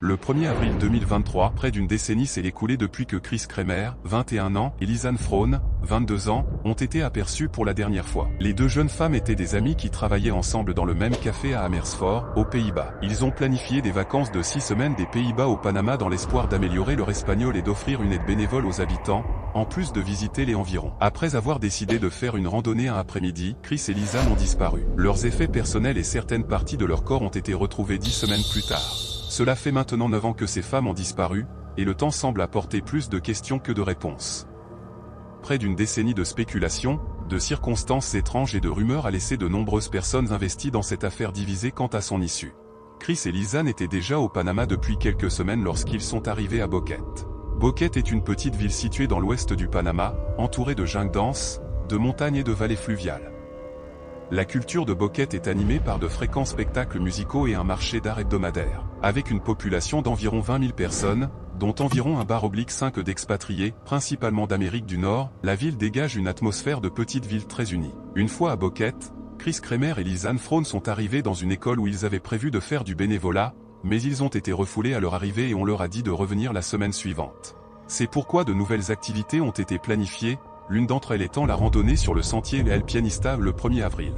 Le 1er avril 2023, près d'une décennie s'est écoulée depuis que Chris Kremer, 21 ans, et Lisanne Frohn, 22 ans, ont été aperçus pour la dernière fois. Les deux jeunes femmes étaient des amies qui travaillaient ensemble dans le même café à Amersfoort, aux Pays-Bas. Ils ont planifié des vacances de 6 semaines des Pays-Bas au Panama dans l'espoir d'améliorer leur espagnol et d'offrir une aide bénévole aux habitants, en plus de visiter les environs. Après avoir décidé de faire une randonnée un après-midi, Chris et Lisanne ont disparu. Leurs effets personnels et certaines parties de leur corps ont été retrouvés 10 semaines plus tard. Cela fait maintenant 9 ans que ces femmes ont disparu, et le temps semble apporter plus de questions que de réponses. Près d'une décennie de spéculations, de circonstances étranges et de rumeurs a laissé de nombreuses personnes investies dans cette affaire divisée quant à son issue. Chris et Lisanne étaient déjà au Panama depuis quelques semaines lorsqu'ils sont arrivés à Boquete. Boquete est une petite ville située dans l'ouest du Panama, entourée de jungles denses, de montagnes et de vallées fluviales. La culture de Boquete est animée par de fréquents spectacles musicaux et un marché d'art hebdomadaire. Avec une population d'environ 20 000 personnes, dont environ 1/5 d'expatriés, principalement d'Amérique du Nord, la ville dégage une atmosphère de petite ville très unie. Une fois à Boquete, Chris Kremer et Lisanne Frohn sont arrivés dans une école où ils avaient prévu de faire du bénévolat, mais ils ont été refoulés à leur arrivée et on leur a dit de revenir la semaine suivante. C'est pourquoi de nouvelles activités ont été planifiées, l'une d'entre elles étant la randonnée sur le sentier El Pianista le 1er avril.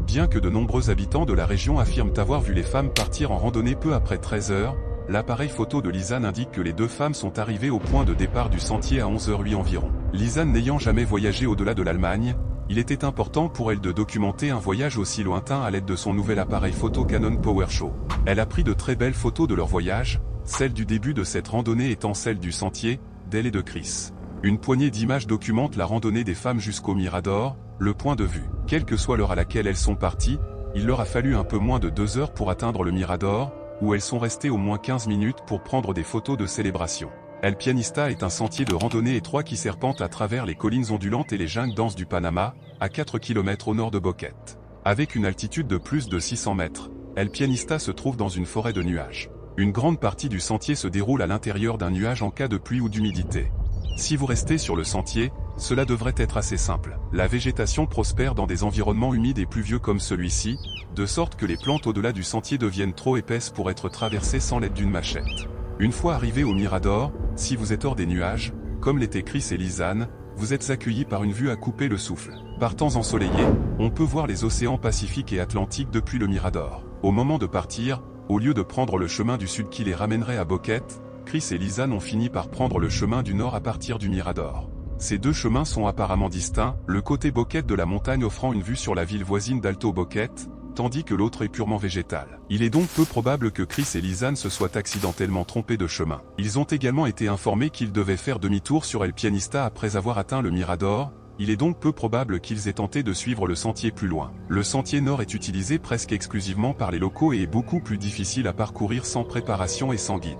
Bien que de nombreux habitants de la région affirment avoir vu les femmes partir en randonnée peu après 13 h, l'appareil photo de Lisanne indique que les deux femmes sont arrivées au point de départ du sentier à 11h08 environ. Lisanne n'ayant jamais voyagé au-delà de l'Allemagne, il était important pour elle de documenter un voyage aussi lointain à l'aide de son nouvel appareil photo Canon PowerShot. Elle a pris de très belles photos de leur voyage, celle du début de cette randonnée étant celle du sentier, d'elle et de Chris. Une poignée d'images documente la randonnée des femmes jusqu'au Mirador, le point de vue. Quelle que soit l'heure à laquelle elles sont parties, il leur a fallu un peu moins de 2 heures pour atteindre le Mirador, où elles sont restées au moins 15 minutes pour prendre des photos de célébration. El Pianista est un sentier de randonnée étroit qui serpente à travers les collines ondulantes et les jungles denses du Panama, à 4 km au nord de Boquete. Avec une altitude de plus de 600 mètres, El Pianista se trouve dans une forêt de nuages. Une grande partie du sentier se déroule à l'intérieur d'un nuage en cas de pluie ou d'humidité. Si vous restez sur le sentier, cela devrait être assez simple. La végétation prospère dans des environnements humides et pluvieux comme celui-ci, de sorte que les plantes au-delà du sentier deviennent trop épaisses pour être traversées sans l'aide d'une machette. Une fois arrivé au Mirador, si vous êtes hors des nuages, comme l'étaient Chris et Lisanne, vous êtes accueillis par une vue à couper le souffle. Par temps ensoleillés, on peut voir les océans Pacifique et Atlantique depuis le Mirador. Au moment de partir, au lieu de prendre le chemin du sud qui les ramènerait à Boquete, Chris et Lisanne ont fini par prendre le chemin du nord à partir du Mirador. Ces deux chemins sont apparemment distincts, le côté Boquete de la montagne offrant une vue sur la ville voisine d'Alto Boquete, tandis que l'autre est purement végétal. Il est donc peu probable que Chris et Lisanne se soient accidentellement trompés de chemin. Ils ont également été informés qu'ils devaient faire demi-tour sur El Pianista après avoir atteint le Mirador. Il est donc peu probable qu'ils aient tenté de suivre le sentier plus loin. Le sentier nord est utilisé presque exclusivement par les locaux et est beaucoup plus difficile à parcourir sans préparation et sans guide.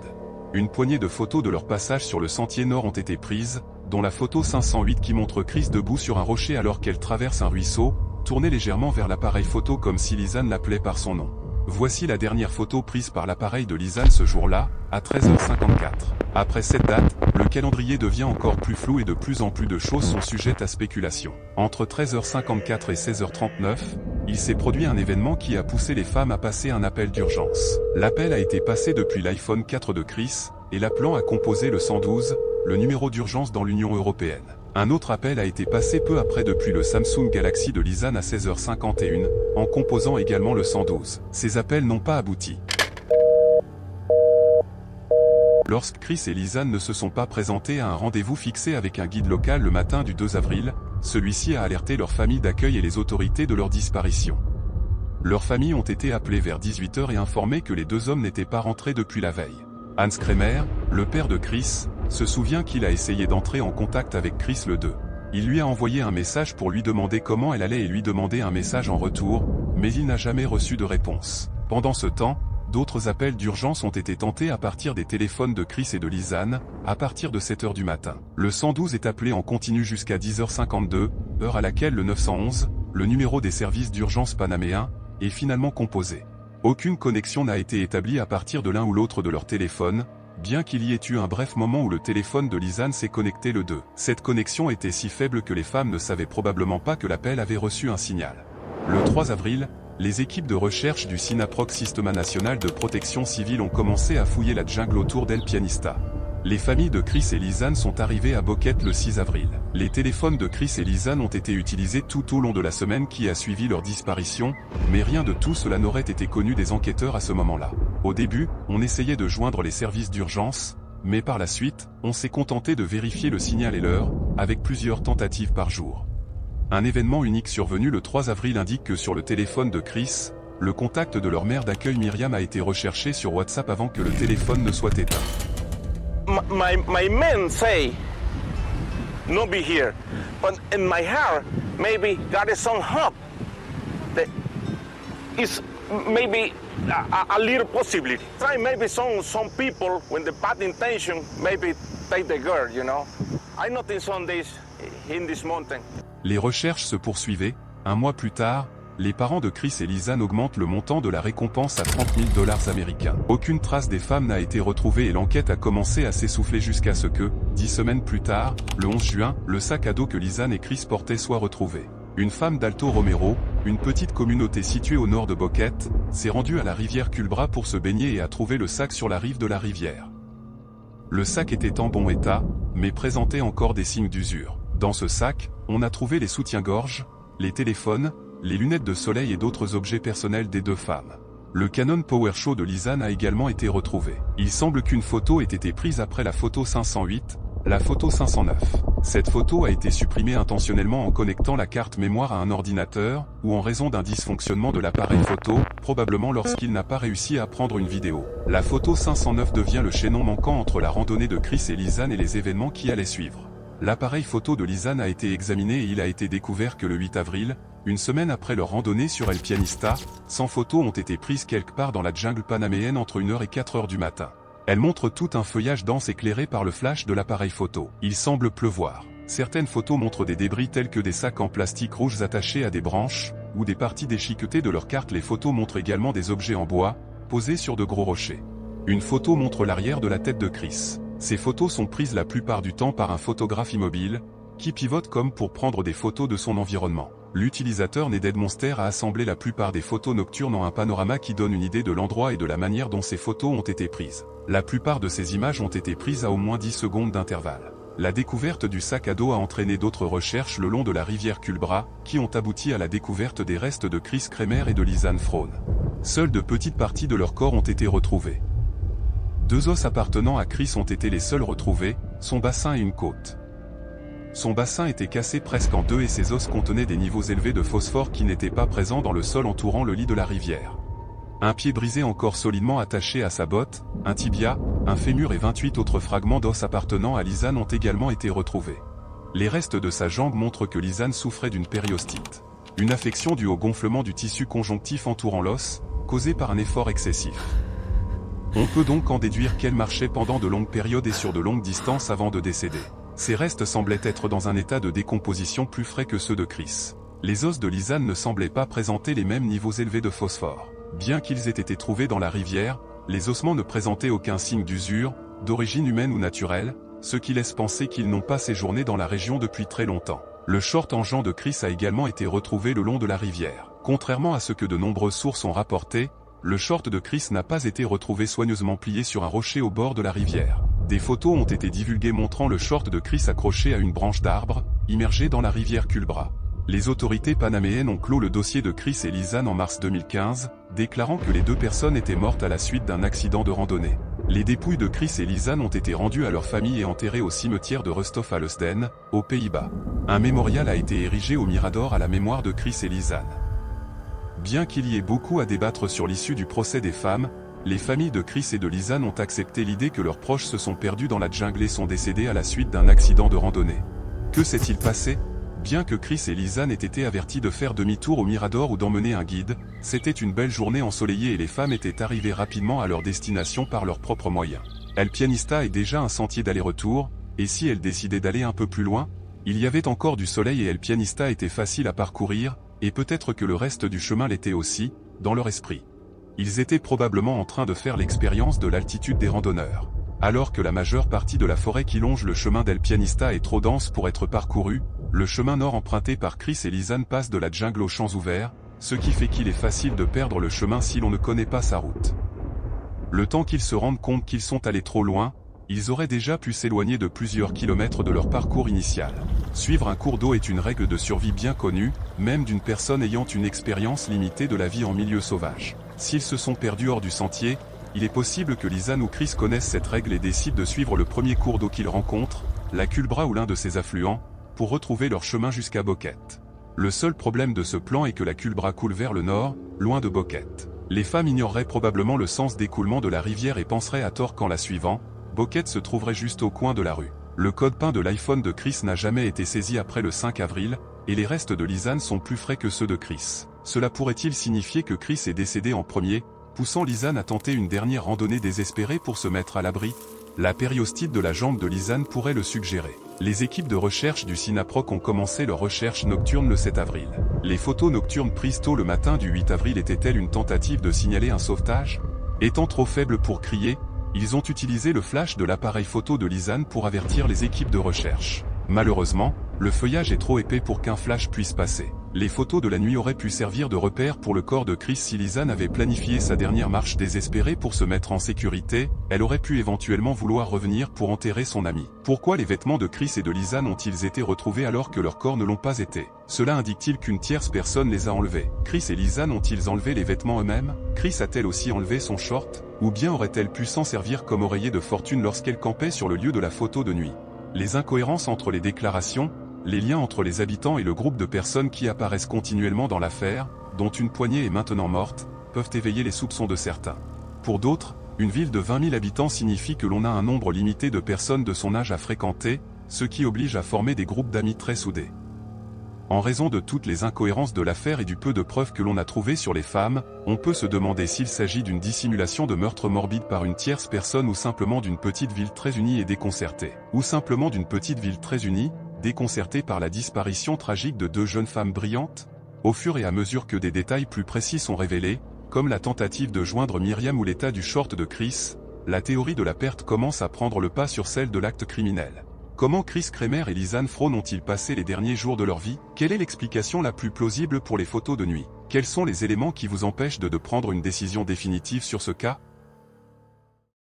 Une poignée de photos de leur passage sur le sentier nord ont été prises, dont la photo 508 qui montre Chris debout sur un rocher alors qu'elle traverse un ruisseau, tournée légèrement vers l'appareil photo comme si Lisanne l'appelait par son nom. Voici la dernière photo prise par l'appareil de Lisanne ce jour-là, à 13h54. Après cette date, le calendrier devient encore plus flou et de plus en plus de choses sont sujettes à spéculation. Entre 13h54 et 16h39, il s'est produit un événement qui a poussé les femmes à passer un appel d'urgence. L'appel a été passé depuis l'iPhone 4 de Chris, et l'appelant a composé le 112, le numéro d'urgence dans l'Union européenne. Un autre appel a été passé peu après depuis le Samsung Galaxy de Lisanne à 16h51, en composant également le 112. Ces appels n'ont pas abouti. Lorsque Chris et Lisanne ne se sont pas présentés à un rendez-vous fixé avec un guide local le matin du 2 avril, celui-ci a alerté leur famille d'accueil et les autorités de leur disparition. Leurs familles ont été appelées vers 18 h et informées que les deux hommes n'étaient pas rentrés depuis la veille. Hans Kremer, le père de Chris, se souvient qu'il a essayé d'entrer en contact avec Chris le 2. Il lui a envoyé un message pour lui demander comment elle allait et lui demander un message en retour, mais il n'a jamais reçu de réponse. Pendant ce temps, d'autres appels d'urgence ont été tentés à partir des téléphones de Chris et de Lisanne, à partir de 7 h du matin. Le 112 est appelé en continu jusqu'à 10h52, heure à laquelle le 911, le numéro des services d'urgence panaméens, est finalement composé. Aucune connexion n'a été établie à partir de l'un ou l'autre de leurs téléphones, bien qu'il y ait eu un bref moment où le téléphone de Lisanne s'est connecté le 2. Cette connexion était si faible que les femmes ne savaient probablement pas que l'appel avait reçu un signal. Le 3 avril, les équipes de recherche du SINAPROC Sistema Nacional de Protection Civile ont commencé à fouiller la jungle autour d'El Pianista. Les familles de Chris et Lisanne sont arrivées à Boquete le 6 avril. Les téléphones de Chris et Lisanne ont été utilisés tout au long de la semaine qui a suivi leur disparition, mais rien de tout cela n'aurait été connu des enquêteurs à ce moment-là. Au début, on essayait de joindre les services d'urgence, mais par la suite, on s'est contenté de vérifier le signal et l'heure, avec plusieurs tentatives par jour. Un événement unique survenu le 3 avril indique que sur le téléphone de Chris, le contact de leur mère d'accueil Myriam a été recherché sur WhatsApp avant que le téléphone ne soit éteint. My men say no be here, but in my heart maybe God is some hope that is maybe a little possibility. Try maybe some people when the bad intention maybe take the girl, you know. I noticed on this in this mountain. Les recherches se poursuivaient. Un mois plus tard, les parents de Chris et Lisanne augmentent le montant de la récompense à $30 000 américains. Aucune trace des femmes n'a été retrouvée et l'enquête a commencé à s'essouffler jusqu'à ce que, 10 semaines plus tard, le 11 juin, le sac à dos que Lisanne et Chris portaient soit retrouvé. Une femme d'Alto Romero, une petite communauté située au nord de Boquete, s'est rendue à la rivière Culbra pour se baigner et a trouvé le sac sur la rive de la rivière. Le sac était en bon état, mais présentait encore des signes d'usure. Dans ce sac, on a trouvé les soutiens-gorge, les téléphones, les lunettes de soleil et d'autres objets personnels des deux femmes. Le Canon PowerShot de Lisanne a également été retrouvé. Il semble qu'une photo ait été prise après la photo 508, la photo 509. Cette photo a été supprimée intentionnellement en connectant la carte mémoire à un ordinateur, ou en raison d'un dysfonctionnement de l'appareil photo, probablement lorsqu'il n'a pas réussi à prendre une vidéo. La photo 509 devient le chaînon manquant entre la randonnée de Chris et Lisanne et les événements qui allaient suivre. L'appareil photo de Lisanne a été examiné et il a été découvert que le 8 avril, une semaine après leur randonnée sur El Pianista, 100 photos ont été prises quelque part dans la jungle panaméenne entre 1h et 4h du matin. Elles montrent tout un feuillage dense éclairé par le flash de l'appareil photo. Il semble pleuvoir. Certaines photos montrent des débris tels que des sacs en plastique rouges attachés à des branches, ou des parties déchiquetées de leurs cartes. Les photos montrent également des objets en bois, posés sur de gros rochers. Une photo montre l'arrière de la tête de Chris. Ces photos sont prises la plupart du temps par un photographe immobile, qui pivote comme pour prendre des photos de son environnement. L'utilisateur Needed Monster a assemblé la plupart des photos nocturnes en un panorama qui donne une idée de l'endroit et de la manière dont ces photos ont été prises. La plupart de ces images ont été prises à au moins 10 secondes d'intervalle. La découverte du sac à dos a entraîné d'autres recherches le long de la rivière Culbra, qui ont abouti à la découverte des restes de Chris Kremer et de Lisanne Frone. Seules de petites parties de leur corps ont été retrouvées. 2 os appartenant à Chris ont été les seuls retrouvés, son bassin et une côte. Son bassin était cassé presque en deux et ses os contenaient des niveaux élevés de phosphore qui n'étaient pas présents dans le sol entourant le lit de la rivière. Un pied brisé encore solidement attaché à sa botte, un tibia, un fémur et 28 autres fragments d'os appartenant à Lisanne ont également été retrouvés. Les restes de sa jambe montrent que Lisanne souffrait d'une périostite, une affection due au gonflement du tissu conjonctif entourant l'os, causée par un effort excessif. On peut donc en déduire qu'elle marchait pendant de longues périodes et sur de longues distances avant de décéder. Ses restes semblaient être dans un état de décomposition plus frais que ceux de Chris. Les os de Lisanne ne semblaient pas présenter les mêmes niveaux élevés de phosphore. Bien qu'ils aient été trouvés dans la rivière, les ossements ne présentaient aucun signe d'usure, d'origine humaine ou naturelle, ce qui laisse penser qu'ils n'ont pas séjourné dans la région depuis très longtemps. Le short en jean de Chris a également été retrouvé le long de la rivière. Contrairement à ce que de nombreuses sources ont rapporté, le short de Chris n'a pas été retrouvé soigneusement plié sur un rocher au bord de la rivière. Des photos ont été divulguées montrant le short de Chris accroché à une branche d'arbre, immergé dans la rivière Culbra. Les autorités panaméennes ont clos le dossier de Chris et Lisanne en mars 2015, déclarant que les deux personnes étaient mortes à la suite d'un accident de randonnée. Les dépouilles de Chris et Lisanne ont été rendues à leur famille et enterrées au cimetière de Rusthof-Alesden, aux Pays-Bas. Un mémorial a été érigé au Mirador à la mémoire de Chris et Lisanne. Bien qu'il y ait beaucoup à débattre sur l'issue du procès des femmes, les familles de Chris et de Lisanne ont accepté l'idée que leurs proches se sont perdus dans la jungle et sont décédés à la suite d'un accident de randonnée. Que s'est-il passé ? Bien que Chris et Lisanne aient été avertis de faire demi-tour au Mirador ou d'emmener un guide, c'était une belle journée ensoleillée et les femmes étaient arrivées rapidement à leur destination par leurs propres moyens. El Pianista est déjà un sentier d'aller-retour, et si elles décidaient d'aller un peu plus loin, il y avait encore du soleil et El Pianista était facile à parcourir, et peut-être que le reste du chemin l'était aussi, dans leur esprit. Ils étaient probablement en train de faire l'expérience de l'altitude des randonneurs. Alors que la majeure partie de la forêt qui longe le chemin d'El Pianista est trop dense pour être parcourue, le chemin nord emprunté par Chris et Lisanne passe de la jungle aux champs ouverts, ce qui fait qu'il est facile de perdre le chemin si l'on ne connaît pas sa route. Le temps qu'ils se rendent compte qu'ils sont allés trop loin, ils auraient déjà pu s'éloigner de plusieurs kilomètres de leur parcours initial. Suivre un cours d'eau est une règle de survie bien connue, même d'une personne ayant une expérience limitée de la vie en milieu sauvage. S'ils se sont perdus hors du sentier, il est possible que Lisanne ou Chris connaissent cette règle et décident de suivre le premier cours d'eau qu'ils rencontrent, la Culbra ou l'un de ses affluents, pour retrouver leur chemin jusqu'à Boquete. Le seul problème de ce plan est que la Culbra coule vers le nord, loin de Boquete. Les femmes ignoreraient probablement le sens d'écoulement de la rivière et penseraient à tort qu'en la suivant, Boquete se trouverait juste au coin de la rue. Le code PIN de l'iPhone de Chris n'a jamais été saisi après le 5 avril, et les restes de Lisanne sont plus frais que ceux de Chris. Cela pourrait-il signifier que Chris est décédé en premier, poussant Lisanne à tenter une dernière randonnée désespérée pour se mettre à l'abri? La périostite de la jambe de Lisanne pourrait le suggérer. Les équipes de recherche du Synaproc ont commencé leur recherche nocturne le 7 avril. Les photos nocturnes prises tôt le matin du 8 avril étaient-elles une tentative de signaler un sauvetage? Étant trop faibles pour crier, ils ont utilisé le flash de l'appareil photo de Lisanne pour avertir les équipes de recherche. Malheureusement, le feuillage est trop épais pour qu'un flash puisse passer. Les photos de la nuit auraient pu servir de repère pour le corps de Chris si Lisanne avait planifié sa dernière marche désespérée pour se mettre en sécurité, elle aurait pu éventuellement vouloir revenir pour enterrer son ami. Pourquoi les vêtements de Chris et de Lisanne ont-ils été retrouvés alors que leurs corps ne l'ont pas été? Cela indique-t-il qu'une tierce personne les a enlevés? Chris et Lisanne ont-ils enlevé les vêtements eux-mêmes? Chris a-t-elle aussi enlevé son short? Ou bien aurait-elle pu s'en servir comme oreiller de fortune lorsqu'elle campait sur le lieu de la photo de nuit? Les incohérences entre les déclarations, les liens entre les habitants et le groupe de personnes qui apparaissent continuellement dans l'affaire, dont une poignée est maintenant morte, peuvent éveiller les soupçons de certains. Pour d'autres, une ville de 20 000 habitants signifie que l'on a un nombre limité de personnes de son âge à fréquenter, ce qui oblige à former des groupes d'amis très soudés. En raison de toutes les incohérences de l'affaire et du peu de preuves que l'on a trouvées sur les femmes, on peut se demander s'il s'agit d'une dissimulation de meurtre morbide par une tierce personne ou simplement d'une petite ville très unie et déconcertée. Ou simplement d'une petite ville très unie, déconcertée par la disparition tragique de deux jeunes femmes brillantes? Au fur et à mesure que des détails plus précis sont révélés, comme la tentative de joindre Myriam ou l'état du short de Chris, la théorie de la perte commence à prendre le pas sur celle de l'acte criminel. Comment Chris Kremer et Lisanne Frone ont-ils passé les derniers jours de leur vie? Quelle est l'explication la plus plausible pour les photos de nuit? Quels sont les éléments qui vous empêchent de prendre une décision définitive sur ce cas?